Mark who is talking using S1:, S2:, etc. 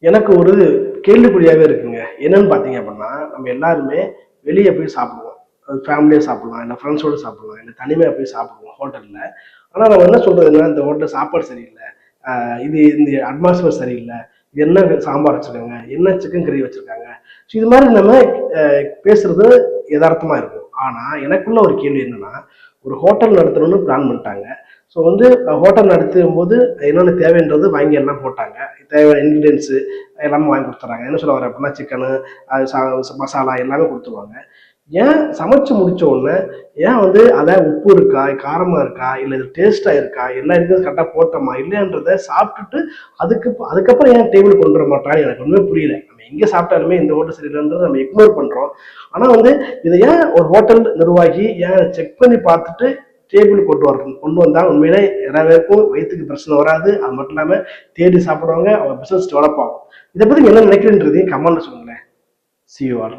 S1: எனக்கு ஒரு கேள்விக்குறியாவே இருக்குங்க. என்னன்னு பார்த்தீங்க அப்படின்னா, நம்ம எல்லாருமே வெளிய போய் சாப்பிடுவோம். ஃபேமிலியா சாப்பிடலாம், இல்ல ஃப்ரெண்ட்ஸோட சாப்பிடலாம், இல்ல தனிமையா போய் சாப்பிடுவோம் ஹோட்டல்ல. ஆனா நம்ம என்ன சொல்றதுன்னா, இந்த ஹோட்டல்ல சாப்பாடு சரியில்ல. இது இந்த அட்மாஸ்பியர் சரியில்ல. இது என்ன சாம்பார் வச்சிருக்காங்க? என்ன சிக்கன் கறி வச்சிருக்காங்க? ஸோ இது மாரி நம்ம பேசுறது எதார்த்தமா இருக்கும். ஆனா எனக்குள்ள ஒரு கேள்வி என்னன்னா, ஒரு ஹோட்டல் நடத்தணும்னு பிளான் பண்ணிட்டாங்க. ஸோ வந்து ஹோட்டல் நடத்தும்போது என்னென்ன தேவைன்றது வாங்கி எல்லாம் போட்டாங்க. தேவையான இன்கிரீடியன்ஸு எல்லாமே வாங்கி குடுத்துர்றாங்க. என்ன சொல்ல வரேன் அப்படின்னா, சிக்கனு, அது மசாலா எல்லாமே குடுத்துருவாங்க. ஏன் சமைச்சு முடிச்ச உடனே, ஏன் வந்து அத உப்பு இருக்கா? காரமா இருக்கா? இல்ல இது டேஸ்ட்டா இருக்கா? எல்லா இன்கிரீடியன்ஸும் கரெக்ட்டா போட்டோமா? இல்லையான்றத சாப்பிட்டுட்டு அதுக்கப்புறம் ஏன் டேபிள் கொண்டு வர மாட்றாங்கன்னு எனக்கு ஒண்ணுமே புரியல. நம்ம எங்க சாப்பிட்டாலுமே இந்த ஹோட்டல் சரியில்லன்றத நம்ம இக்னோர் பண்றோம். ஆனா வந்து இத ஏன் ஒரு ஹோட்டல் நிர்வாகி ஏன் செக் பண்ணி பார்த்துட்டு டேபிள் கொண்டு வந்தா உண்மையிலே எல்லா பேருக்கும் வயித்துக்கு பிரச்சனை வராது. அது மட்டும் இல்லாம தேடி சாப்பிடுவாங்க. அவங்க பிசினஸ் டெவலப் ஆகும். இத பத்தி நீங்க என்ன நினைக்கிறீங்கன்றதையும் கமெண்ட்ல சொல்லுங்களேன். See you all.